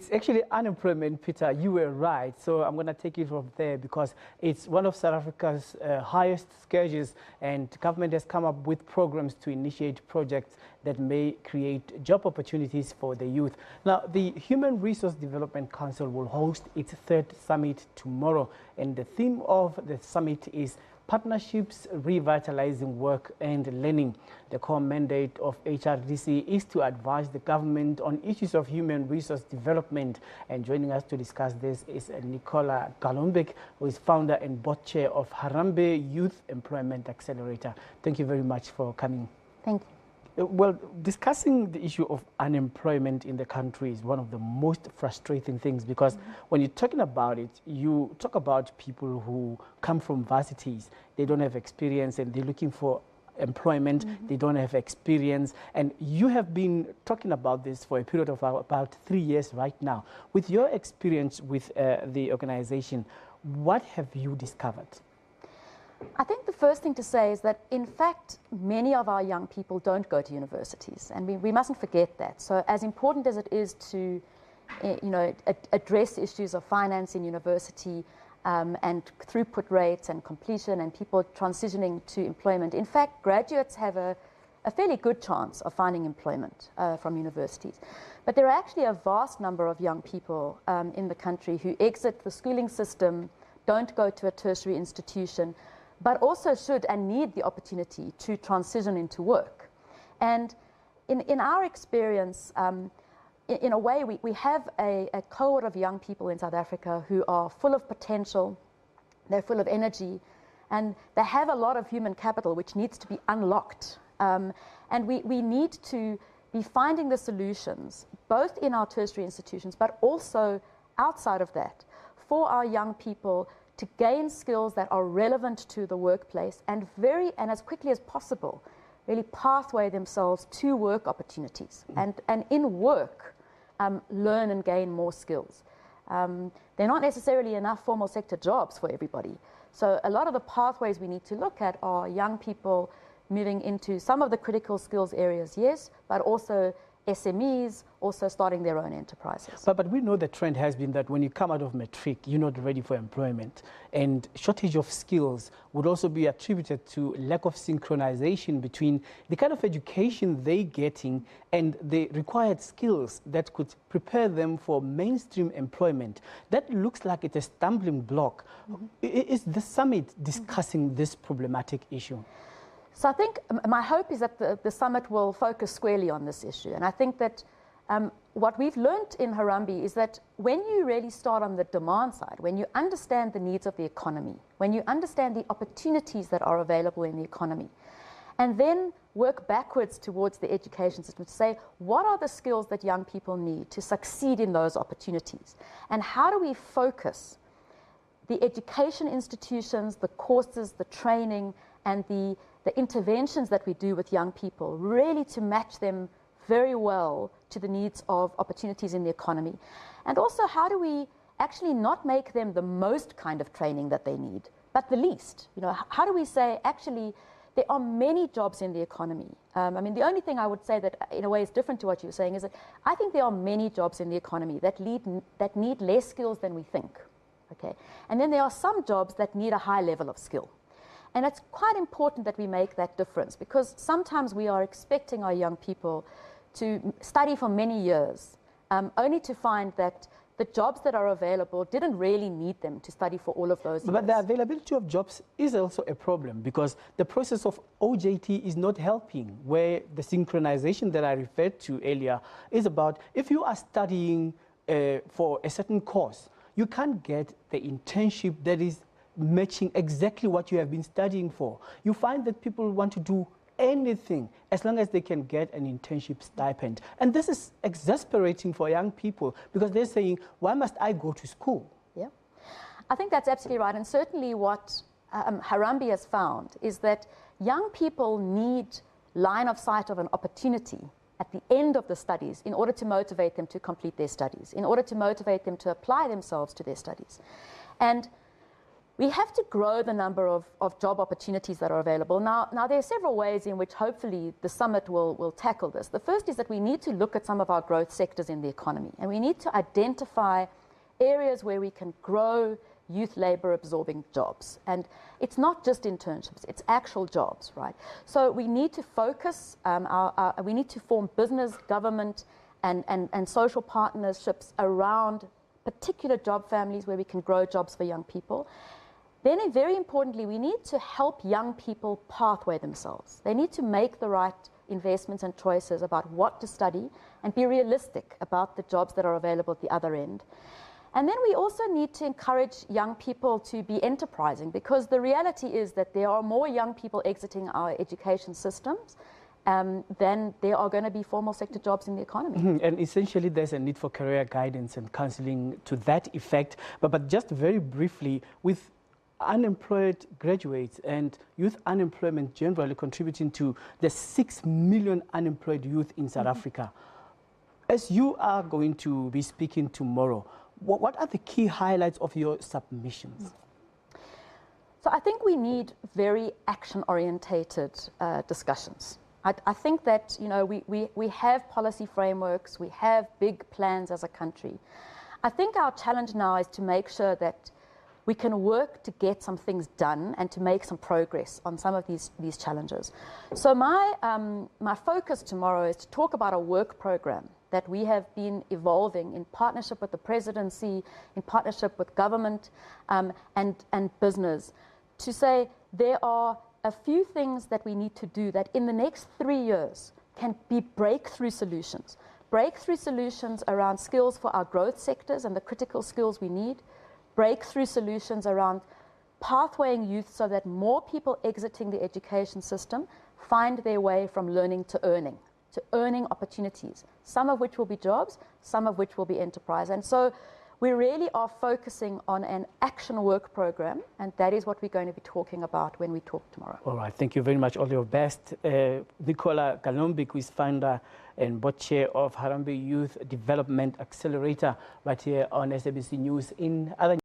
It's actually unemployment, Peter. You were right. So I'm going to take it from there because it's one of South Africa's highest scourges, and government has come up with programs to initiate projects that may create job opportunities for the youth. Now, the Human Resource Development Council will host its third summit tomorrow, and the theme of the summit is Partnerships Revitalizing Work and Learning. The core mandate of HRDC is to advise the government on issues of human resource development. And joining us to discuss this is Nicola Galombik, who is founder and board chair of Harambee Youth Employment Accelerator. Thank you very much for coming. Thank you. Well, discussing the issue of unemployment in the country is one of the most frustrating things because when you're talking about it, you talk about people who come from varsities. They don't have experience and they're looking for employment. They don't have experience. And you have been talking about this for a period of about 3 years right now. With your experience with the organization, what have you discovered? I think the first thing to say is that, in fact, many of our young people don't go to universities, and we mustn't forget that. So as important as it is to address issues of finance in university and throughput rates and completion and people transitioning to employment, in fact, graduates have a fairly good chance of finding employment from universities. But there are actually a vast number of young people in the country who exit the schooling system, don't go to a tertiary institution, but also should and need the opportunity to transition into work. And in our experience, in a way, we have a cohort of young people in South Africa who are full of potential, they're full of energy, and they have a lot of human capital which needs to be unlocked. And we need to be finding the solutions, both in our tertiary institutions, but also outside of that, for our young people to gain skills that are relevant to the workplace and as quickly as possible, really pathway themselves to work opportunities and in work, learn and gain more skills. They're not necessarily enough formal sector jobs for everybody. So a lot of the pathways we need to look at are young people moving into some of the critical skills areas, yes, but also SMEs, also starting their own enterprises. But we know the trend has been that when you come out of matric, you're not ready for employment. And shortage of skills would also be attributed to lack of synchronization between the kind of education they're getting and the required skills that could prepare them for mainstream employment. That looks like it's a stumbling block. Is the summit discussing this problematic issue? So I think my hope is that the summit will focus squarely on this issue. And I think that what we've learned in Harambee is that when you really start on the demand side, when you understand the needs of the economy, when you understand the opportunities that are available in the economy, and then work backwards towards the education system to say, what are the skills that young people need to succeed in those opportunities? And how do we focus the education institutions, the courses, the training, and the interventions that we do with young people, really to match them very well to the needs of opportunities in the economy. And also, how do we actually not make them the most kind of training that they need, but the least? How do we say, actually, there are many jobs in the economy. I mean, the only thing I would say that, in a way, is different to what you were saying is that I think there are many jobs in the economy that need less skills than we think. Okay? And then there are some jobs that need a high level of skill. And it's quite important that we make that difference, because sometimes we are expecting our young people to study for many years, only to find that the jobs that are available didn't really need them to study for all of those years. But the availability of jobs is also a problem, because the process of OJT is not helping, where the synchronization that I referred to earlier is about, if you are studying for a certain course, you can't get the internship that is matching exactly what you have been studying for. You find that people want to do anything as long as they can get an internship stipend. And this is exasperating for young people, because they're saying, why must I go to school? Yeah, I think that's absolutely right. And certainly what Harambee has found is that young people need line of sight of an opportunity at the end of the studies in order to motivate them to complete their studies, in order to motivate them to apply themselves to their studies. And we have to grow the number of job opportunities that are available. Now there are several ways in which hopefully the summit will tackle this. The first is that we need to look at some of our growth sectors in the economy, and we need to identify areas where we can grow youth labor absorbing jobs. And it's not just internships, it's actual jobs, right? So we need to focus, we need to form business, government, and social partnerships around particular job families where we can grow jobs for young people. Then, very importantly, we need to help young people pathway themselves. They need to make the right investments and choices about what to study and be realistic about the jobs that are available at the other end. And then we also need to encourage young people to be enterprising, because the reality is that there are more young people exiting our education systems then there are going to be formal sector jobs in the economy. Mm-hmm. And essentially there's a need for career guidance and counseling to that effect. But just very briefly, with unemployed graduates and youth unemployment generally contributing to the 6 million unemployed youth in South Africa, as you are going to be speaking tomorrow, what are the key highlights of your submissions? So I think we need very action-orientated discussions. I think that, you know, we have policy frameworks, we have big plans as a country. I think our challenge now is to make sure that we can work to get some things done and to make some progress on some of these challenges. So my focus tomorrow is to talk about a work program that we have been evolving in partnership with the presidency, in partnership with government and business, to say there are a few things that we need to do that in the next 3 years can be breakthrough solutions. Breakthrough solutions around skills for our growth sectors and the critical skills we need. Breakthrough solutions around pathwaying youth so that more people exiting the education system find their way from learning to earning opportunities, some of which will be jobs, some of which will be enterprise. And so we really are focusing on an action work program, and that is what we're going to be talking about when we talk tomorrow. All right, thank you very much. All your best. Nicola Galombik, who is founder and board chair of Harambee Youth Development Accelerator, right here on SABC News. In other